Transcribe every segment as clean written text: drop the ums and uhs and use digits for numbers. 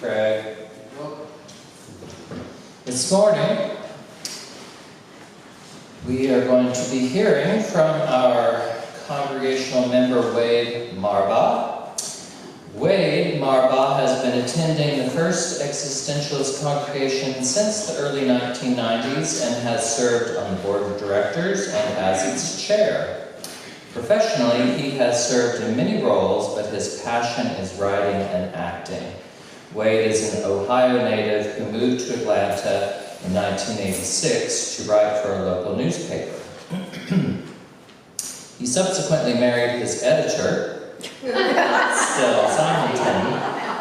Craig. This morning, we are going to be hearing from our congregational member, Wade Marbaugh. Wade Marbaugh has been attending the First Existentialist congregation since the early 1990s and has served on the board of directors and as its chair. Professionally, he has served in many roles, but his passion is writing and acting. Wade is an Ohio native who moved to Atlanta in 1986 to write for a local newspaper. He subsequently married his editor, still Simonton,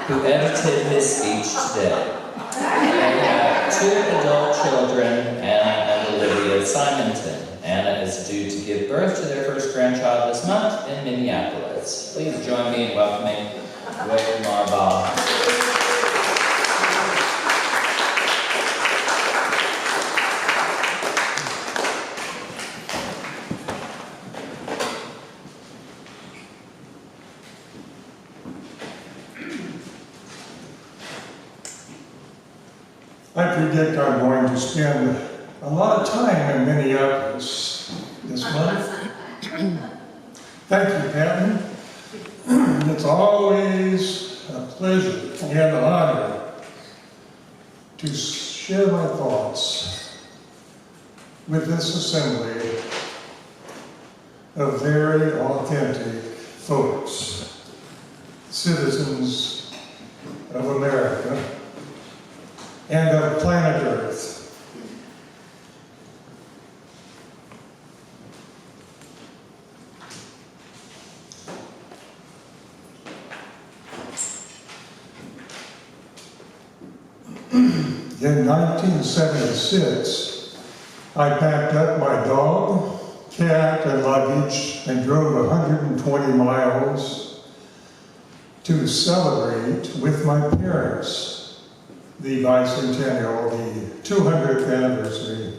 who edited his speech today. They have two adult children, Anna and Olivia Simonton. Anna is due to give birth to their first grandchild this month in Minneapolis. Please join me in welcoming Wade Marbaugh. I predict I'm going to spend a lot of time in Minneapolis this month. Thank you, Patton. It's always a pleasure and an honor to share my thoughts with this assembly of very authentic folks, citizens of America and of planet Earth. In 1976, I packed up my dog, cat, and luggage and drove 120 miles to celebrate with my parents the bicentennial, the 200th anniversary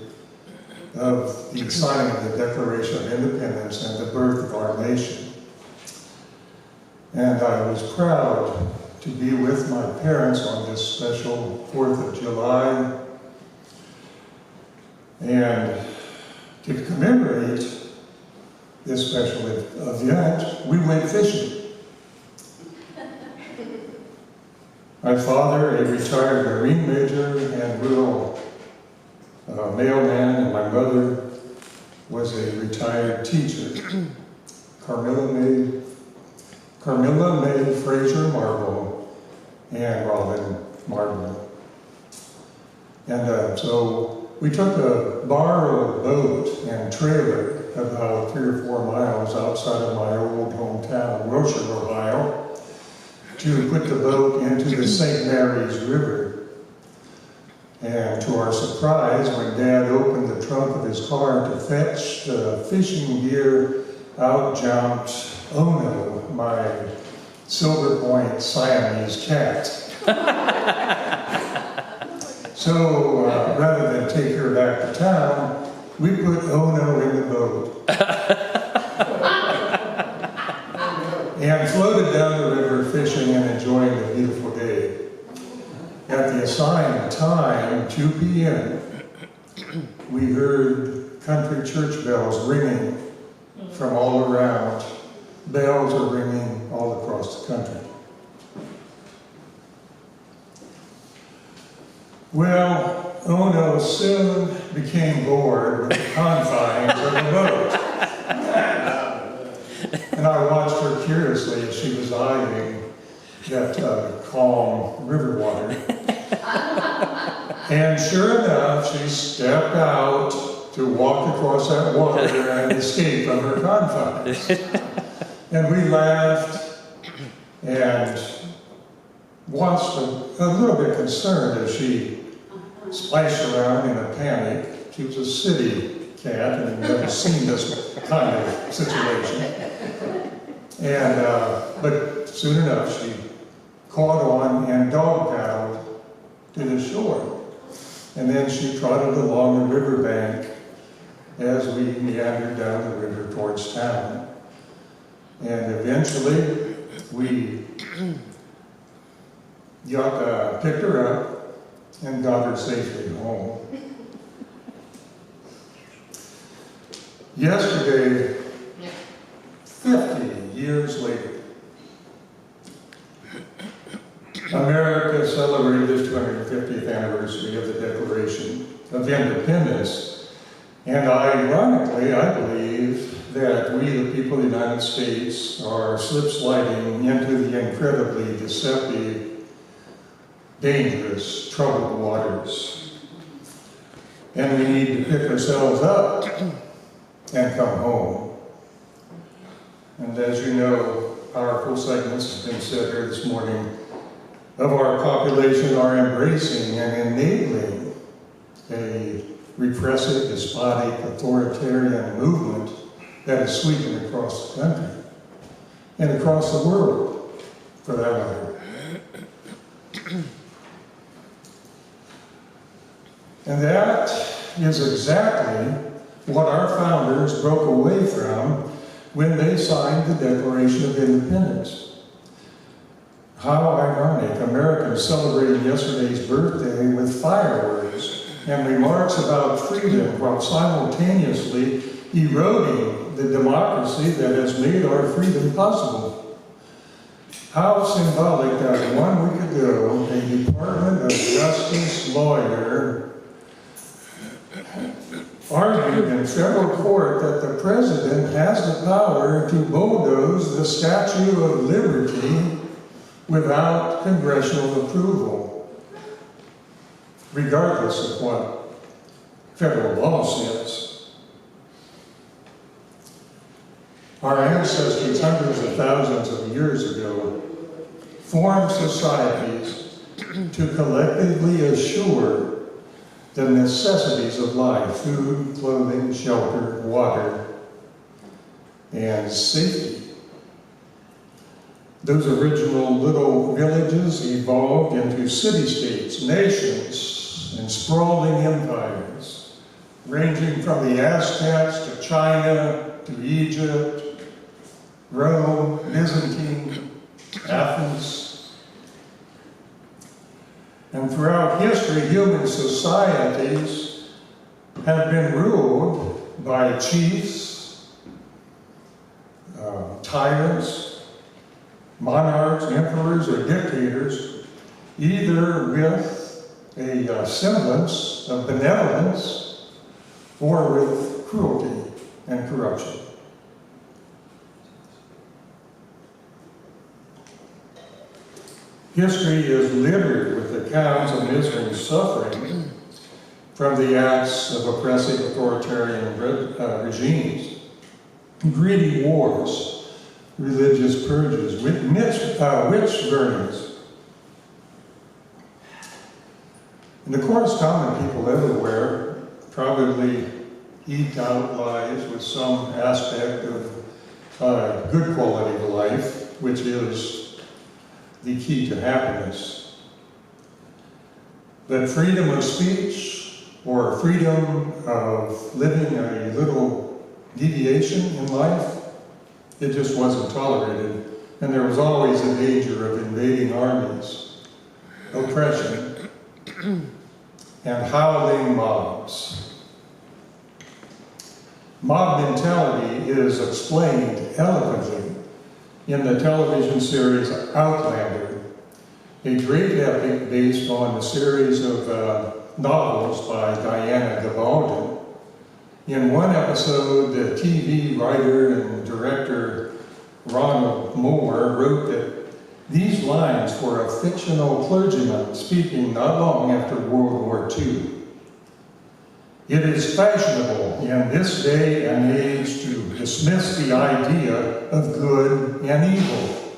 of the signing of the Declaration of Independence and the birth of our nation. And I was proud to be with my parents on this special 4th of July. And to commemorate this special event, we went fishing. My father, a retired Marine major and rural mailman, and my mother was a retired teacher, Carmilla May Fraser Marbaugh and Robin Marbaugh. And so we took a borrowed boat and trailer about 3 or 4 miles outside of my old hometown, Rocher, Ohio, to put the boat into the St. Mary's River. And to our surprise, when Dad opened the trunk of his car to fetch the fishing gear, out jumped Ono, my Silver Point Siamese cat. So rather than take her back to town, we put Ono in the boat. And floated down the river fishing and enjoying the beautiful day. At the assigned time, 2 p.m., we heard country church bells ringing from all around. Bells are ringing all across the country. Well, Ono soon became bored with the confines of the boat. And I watched her curiously as she was eyeing that calm river water. And sure enough, she stepped out to walk across that water and escape from her confines. And we laughed and watched a little bit concerned as she splashed around in a panic. She was a city cat and had never seen this kind of situation. And, but soon enough, she caught on and dog paddled to the shore. And then she trotted along the riverbank as we meandered down the river towards town. And eventually, we picked her up and got her safely home. Yesterday, 50 years later, America celebrated its 250th anniversary of the Declaration of Independence. And ironically, I believe that we, the people of the United States, are slip-sliding into the incredibly deceptive, dangerous, troubled waters. And we need to pick ourselves up and come home. And as you know, powerful segments have been said here this morning of our population are embracing and enabling a repressive, despotic, authoritarian movement that is sweeping across the country and across the world, for that matter. And that is exactly what our founders broke away from when they signed the Declaration of Independence. How ironic, Americans celebrating yesterday's birthday with fireworks and remarks about freedom while simultaneously eroding the democracy that has made our freedom possible. How symbolic that 1 week ago, a Department of Justice lawyer argued in federal court that the president has the power to bulldoze the Statue of Liberty without congressional approval, regardless of what federal law says. Our ancestors, hundreds of thousands of years ago, formed societies to collectively assure the necessities of life: food, clothing, shelter, water, and safety. Those original little villages evolved into city-states, nations, and sprawling empires, ranging from the Aztecs to China to Egypt, Rome, Byzantine, Athens. And throughout history, human societies have been ruled by chiefs, tyrants, monarchs, emperors, or dictators, either with a semblance of benevolence or with cruelty and corruption. History is littered with accounts of misery and suffering from the acts of oppressive authoritarian regimes, greedy wars, religious purges, witch burnings. And of course, common people everywhere probably eke out lives with some aspect of good quality of life, which is the key to happiness. But freedom of speech or freedom of living a little deviation in life, it just wasn't tolerated. And there was always a danger of invading armies, oppression, and howling mobs. Mob mentality is explained eloquently in the television series Outlander, a great epic based on a series of novels by Diana Gabaldon. In one episode, the TV writer and director Ronald Moore wrote that these lines were a fictional clergyman speaking not long after World War II. It is fashionable in this day and age to dismiss the idea of good and evil.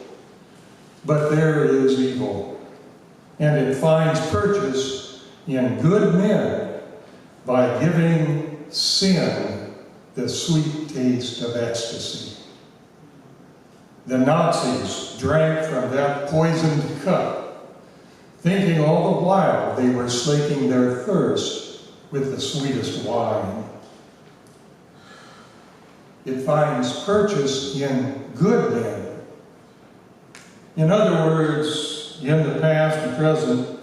But there is evil, and it finds purchase in good men by giving sin the sweet taste of ecstasy. The Nazis drank from that poisoned cup, thinking all the while they were slaking their thirst with the sweetest wine. It finds purchase in good men. In other words, Americans in the past and present,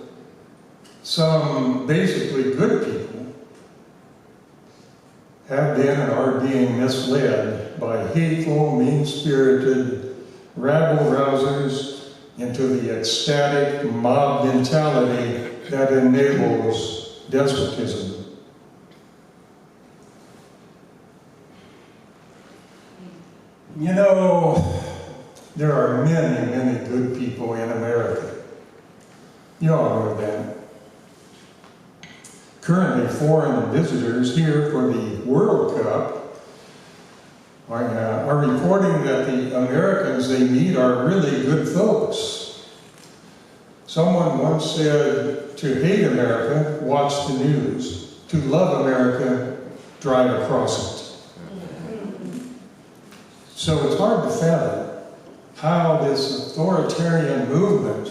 some basically good people, have been and are being misled by hateful, mean-spirited rabble-rousers into the ecstatic mob mentality that enables despotism. You know, there are many, many good people in America. You all know that. Currently, foreign visitors here for the World Cup are reporting that the Americans they meet are really good folks. Someone once said, to hate America, watch the news. To love America, drive across it. So it's hard to fathom how this authoritarian movement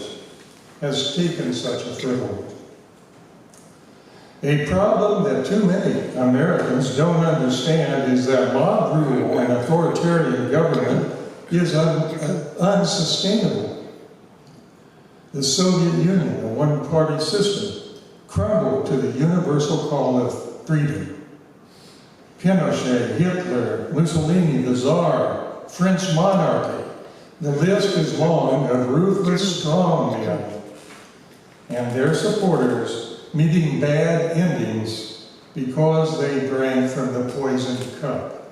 has taken such a foothold. A problem that too many Americans don't understand is that mob rule and authoritarian government is unsustainable. The Soviet Union, a one-party system, crumbled to the universal call of freedom. Pinochet, Hitler, Mussolini, the Tsar, French monarchy, the list is long of ruthless strongmen and their supporters meeting bad endings because they drank from the poisoned cup.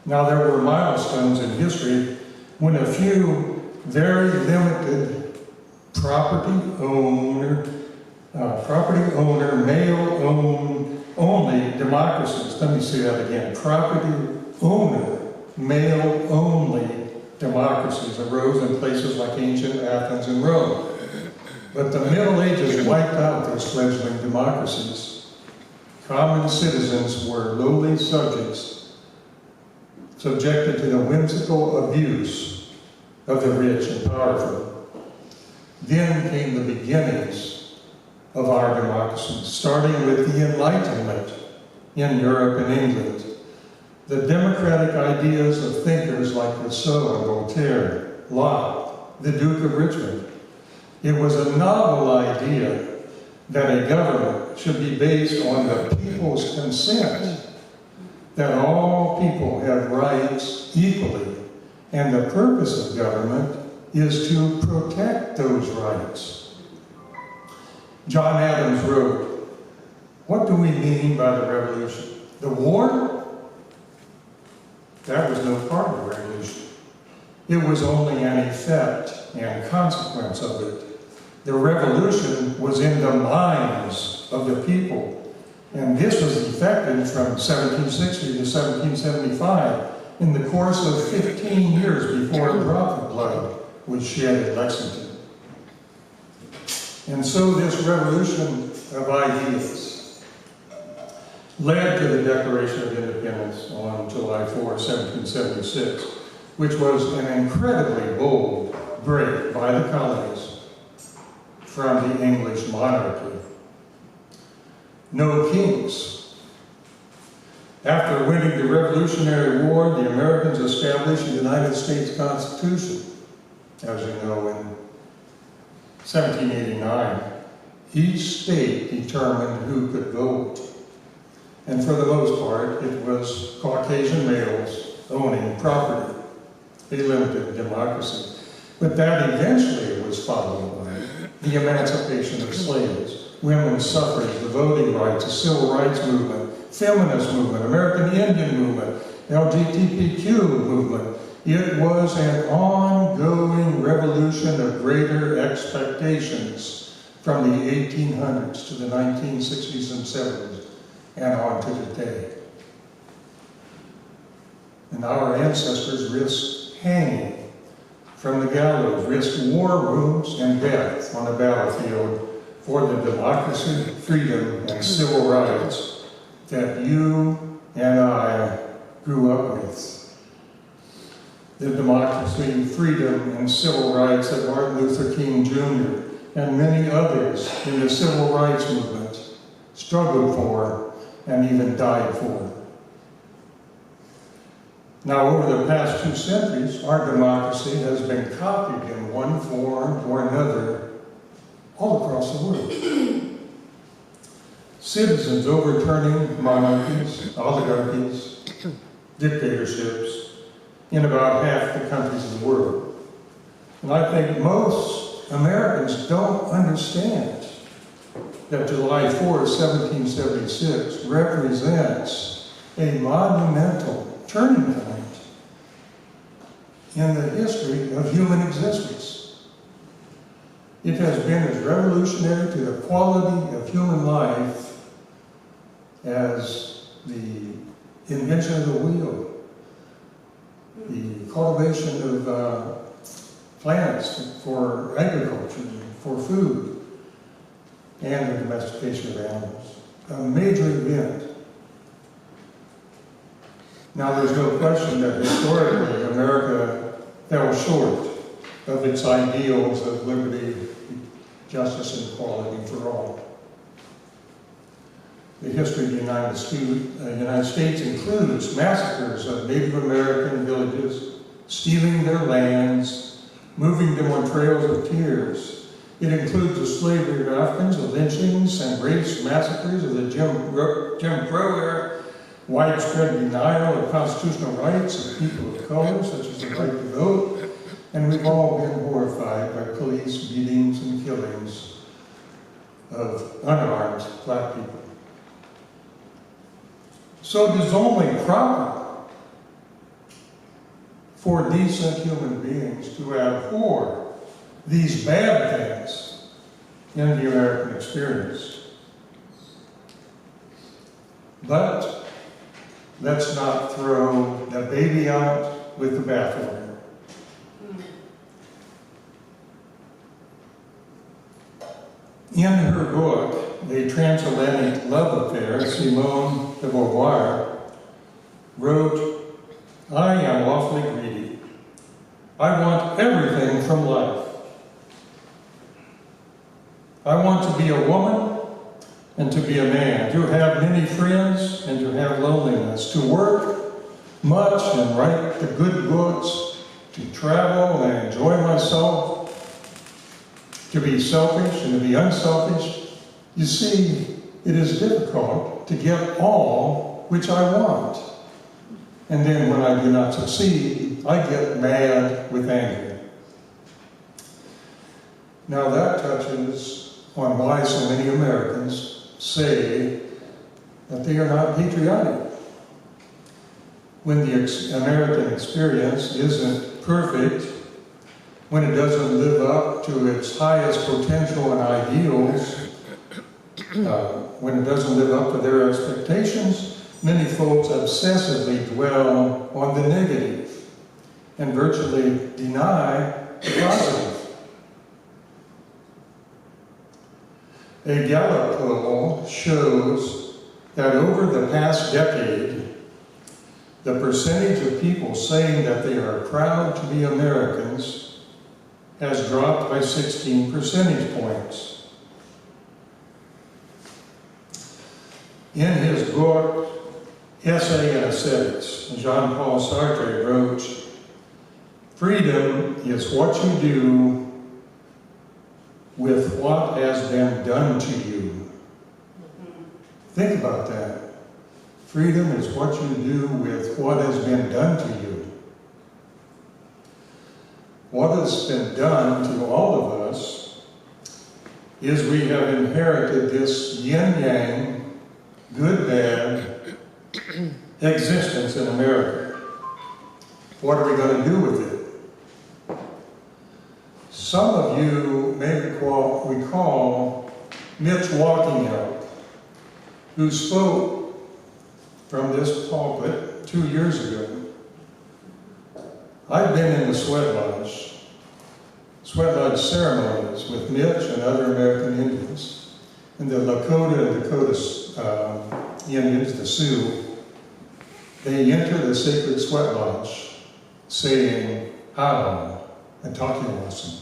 Now, there were milestones in history when a few very limited property owner, male-only democracies, let me say that again, property owner, male-only democracies arose in places like ancient Athens and Rome. But the Middle Ages wiped out those fledgling democracies. Common citizens were lowly subjects, subjected to the whimsical abuse of the rich and powerful. Then came the beginnings of our democracy, starting with the Enlightenment in Europe and England. The democratic ideas of thinkers like Rousseau and Voltaire, Locke, the Duke of Richmond. It was a novel idea that a government should be based on the people's consent, that all people have rights equally, and the purpose of government is to protect those rights. John Adams wrote, "What do we mean by the revolution? The war? That was no part of the revolution. It was only an effect and consequence of it. The revolution was in the minds of the people, and this was effected from 1760 to 1775 in the course of 15 years before a drop of blood was shed at Lexington. And so this revolution of ideas led to the Declaration of Independence on July 4, 1776, which was an incredibly bold break by the colonies from the English monarchy. No kings. After winning the Revolutionary War, the Americans established the United States Constitution, as you know, in 1789. Each state determined who could vote. And for the most part, it was Caucasian males owning property, a limited democracy. But that eventually was followed by the emancipation of slaves, women's suffrage, the voting rights, the civil rights movement, feminist movement, American Indian movement, LGBTQ movement. It was an ongoing revolution of greater expectations from the 1800s to the 1960s and 70s and on to today. And our ancestors risked hanging from the gallows, risked war wounds and death on the battlefield for the democracy, freedom, and civil rights that you and I grew up with. The democracy, freedom, and civil rights that Martin Luther King Jr. and many others in the civil rights movement struggled for and even died for. Now, over the past 2 centuries, our democracy has been copied in one form or another all across the world. Citizens overturning monarchies, oligarchies, dictatorships in about half the countries of the world. And I think most Americans don't understand that July 4, 1776 represents a monumental turning point in the history of human existence. It has been as revolutionary to the quality of human life as the invention of the wheel, the cultivation of plants for agriculture, for food, and the domestication of animals. A major event. Now, there's no question that historically America fell short of its ideals of liberty, justice, and equality for all. The history of the United States includes massacres of Native American villages, stealing their lands, moving them on trails of tears. It includes the slavery of Africans, the lynchings and race massacres of the Jim Crow era, widespread denial of constitutional rights of people of color, such as the right to vote, and we've all been horrified by police beatings and killings of unarmed black people. So it is only proper for decent human beings to abhor these bad things in the American experience. But let's not throw the baby out with the bathwater. In her book, The Transatlantic Love Affair, Simone de Beauvoir wrote, "I am awfully greedy. I want everything from life. I want to be a woman and to be a man, to have many friends and to have loneliness, to work much and write the good books, to travel and enjoy myself, to be selfish and to be unselfish. You see, it is difficult to get all which I want. And then when I do not succeed, I get mad with anger." Now that touches on why so many Americans say that they are not patriotic. When the American experience isn't perfect, when it doesn't live up to its highest potential and ideals, when it doesn't live up to their expectations, many folks obsessively dwell on the negative and virtually deny the positive. A Gallup poll shows that over the past decade, the percentage of people saying that they are proud to be Americans has dropped by 16 percentage points. In his book, Essay in Aesthetics, Jean-Paul Sartre wrote, "Freedom is what you do with what has been done to you." Think about that. Freedom is what you do with what has been done to you. What has been done to all of us is we have inherited this yin-yang, good-bad existence in America. What are we going to do with it? Some of you may recall Mitch Walkingham, who spoke from this pulpit 2 years ago. I've been in the sweat lodge ceremonies with Mitch and other American Indians, and the Lakota and Dakota Indians, the Sioux. They enter the sacred sweat lodge saying, "Aloha," and Takiwasan.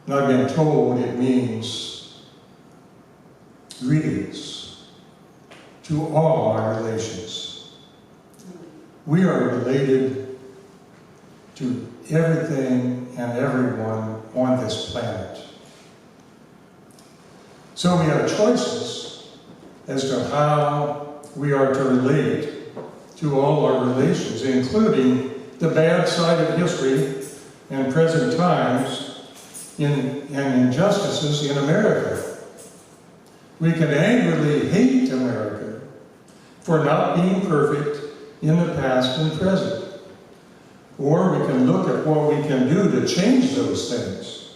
And I've been told it means greetings to all my relations. we are related to everything and everyone on this planet. So we have choices as to how we are to relate to all our relations, including the bad side of history and present times and injustices in America. We can angrily hate America for not being perfect in the past and present. Or we can look at what we can do to change those things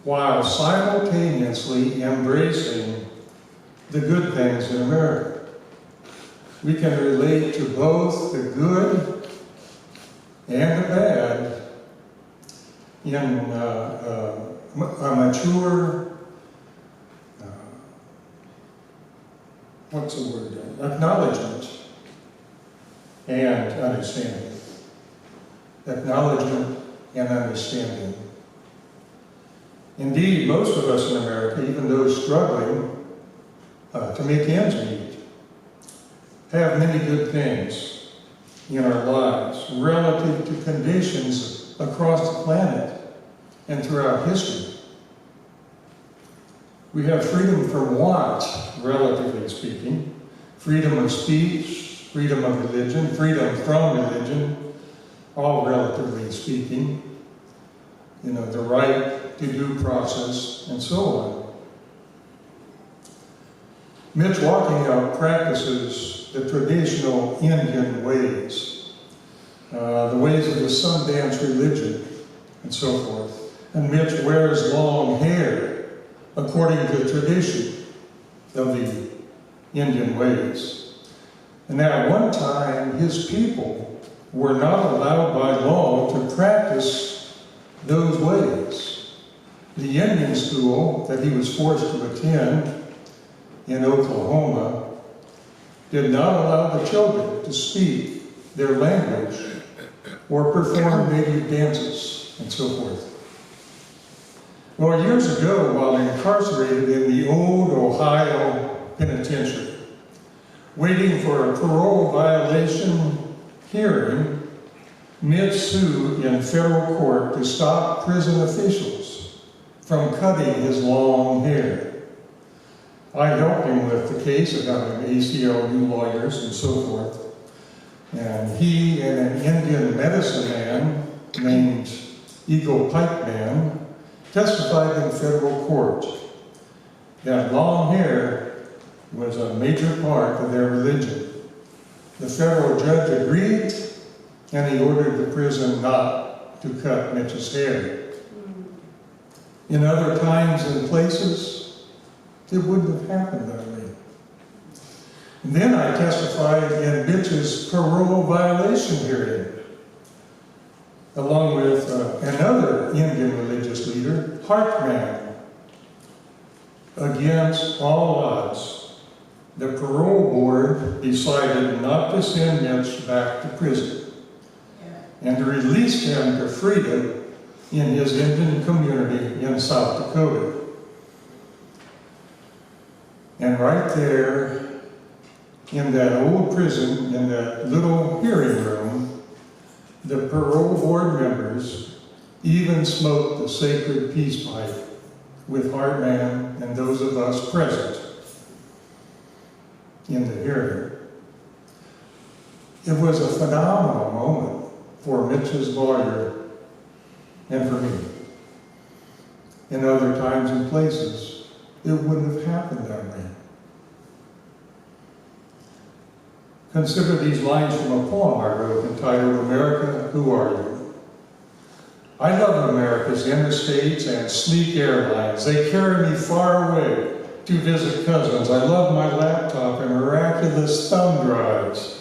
while simultaneously embracing the good things in America. We can relate to both the good and the bad in a mature, acknowledgement and understanding. Acknowledgement and understanding. Indeed, most of us in America, even those struggling to make ends meet, have many good things in our lives relative to conditions across the planet and throughout history. We have freedom from what, relatively speaking? Freedom of speech, freedom of religion, freedom from religion, all relatively speaking. The right to due process, and so on. Mitch Walkingham practices the traditional Indian ways, the ways of the Sundance religion, and so forth. And Mitch wears long hair, according to the tradition of the Indian ways. And at one time, his people were not allowed by law to practice those ways. The Indian school that he was forced to attend in Oklahoma did not allow the children to speak their language or perform native dances, and so forth. Well, years ago, while incarcerated in the old Ohio penitentiary, waiting for a parole violation hearing, Mitch sued in federal court to stop prison officials from cutting his long hair. I helped him with the case of having ACLU lawyers and so forth. And he and an Indian medicine man named Eagle Pipe Man testified in federal court that long hair was a major part of their religion. The federal judge agreed, and he ordered the prison not to cut Mitch's hair. In other times and places, it wouldn't have happened that way. And then I testified in Mitch's parole violation hearing, along with another Indian religious leader, Hartman. Against all odds, the parole board decided not to send Mitch back to prison and to release him to freedom in his Indian community in South Dakota. And right there, in that old prison, in that little hearing room, the parole board members even smoked the sacred peace pipe with Hartman and those of us present in the hearing. It was a phenomenal moment for Mitch's lawyer and for me. In other times and places, it wouldn't have happened that way. Consider these lines from a poem I wrote entitled, "America, Who Are You?" I love America's interstates and sleek airlines. They carry me far away to visit cousins. I love my laptop and miraculous thumb drives.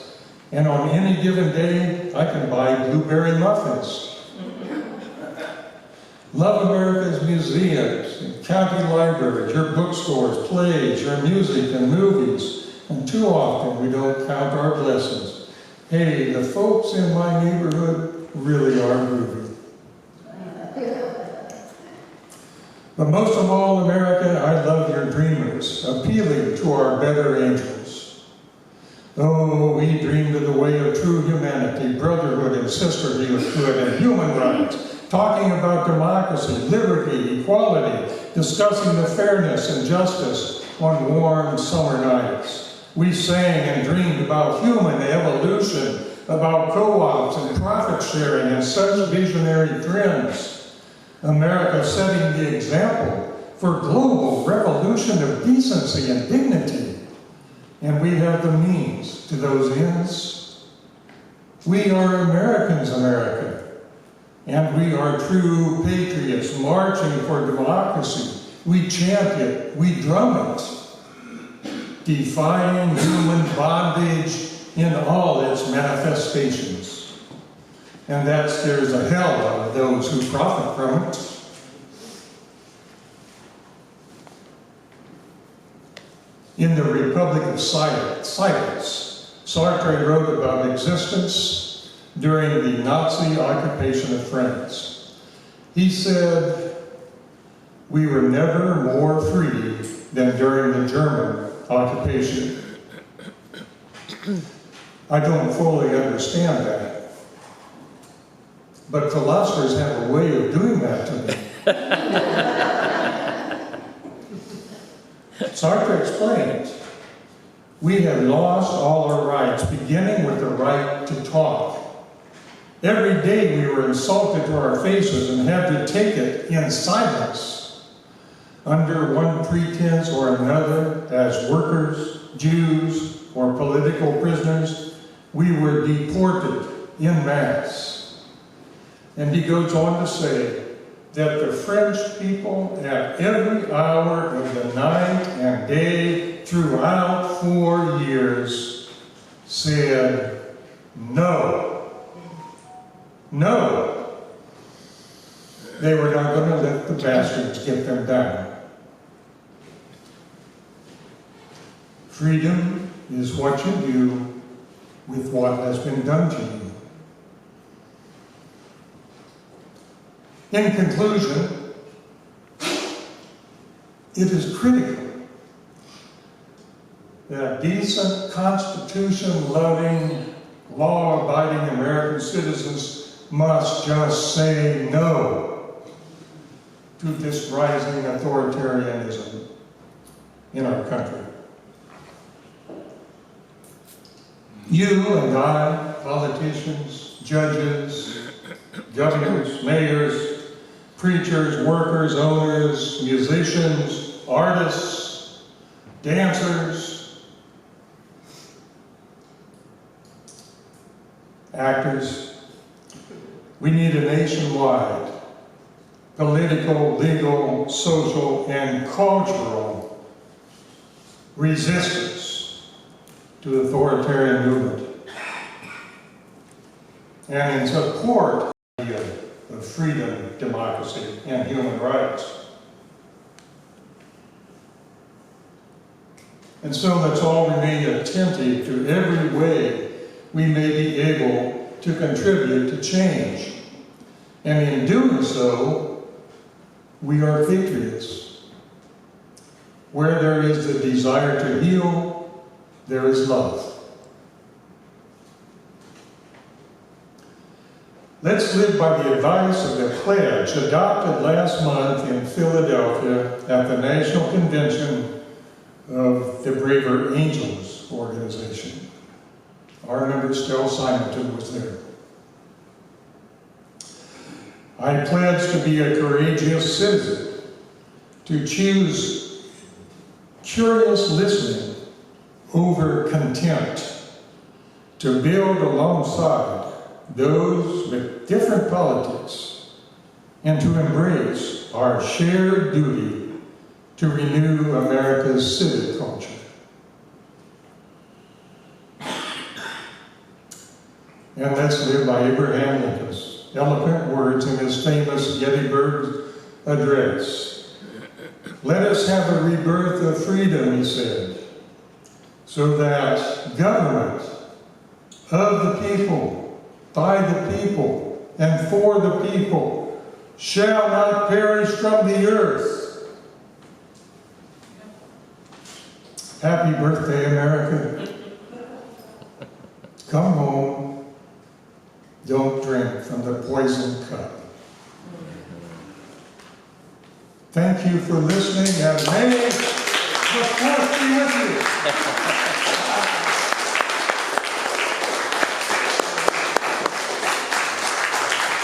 And on any given day, I can buy blueberry muffins. Love America's museums and county libraries, your bookstores, plays, your music and movies. And too often we don't count our blessings. Hey, the folks in my neighborhood really are groovy. But most of all, America, I love your dreamers, appealing to our better angels. Oh, we dreamed of the way of true humanity, brotherhood and sisterhood and human rights, talking about democracy, liberty, equality, discussing the fairness and justice on warm summer nights. We sang and dreamed about human evolution, about co-ops and profit sharing and such visionary trends. America setting the example for global revolution of decency and dignity. And we have the means to those ends. We are Americans, America. And we are true patriots marching for democracy. We chant it, we drum it, defying human bondage in all its manifestations. And that scares the hell out of those who profit from it. In the Republic of Silence, Sartre wrote about existence during the Nazi occupation of France. He said, "We were never more free than during the German occupation." I don't fully understand that, but philosophers have a way of doing that to me. Sartre explains, "We have lost all our rights, beginning with the right to talk. Every day we were insulted to our faces and had to take it in silence. Under one pretense or another, as workers, Jews, or political prisoners, we were deported en masse." And he goes on to say that the French people at every hour of the night and day throughout 4 years said, "No. No." They were not going to let the bastards get them down. Freedom is what you do with what has been done to you. In conclusion, it is critical that decent, Constitution-loving, law-abiding American citizens must just say no to this rising authoritarianism in our country. You and I, politicians, judges, governors, mayors, preachers, workers, owners, musicians, artists, dancers, actors. We need a nationwide political, legal, social, and cultural resistance to authoritarian movement. And in support of freedom, democracy, and human rights. And so let's all remain attentive to every way we may be able to contribute to change. And in doing so, we are patriots. Where there is the desire to heal, there is love. Let's live by the advice of the pledge adopted last month in Philadelphia at the National Convention of the Braver Angels organization. Our member Stell Simonton was there. I pledge to be a courageous citizen, to choose curious listening over contempt, to build alongside those with different politics, and to embrace our shared duty to renew America's civic culture. And let's live by Abraham Lincoln's eloquent words in his famous Gettysburg Address. "Let us have a rebirth of freedom," he said, "so that government of the people, by the people, and for the people, shall not perish from the earth." Happy birthday, America. come home, don't drink from the poison cup. Thank you for listening, and may the fourth be with you.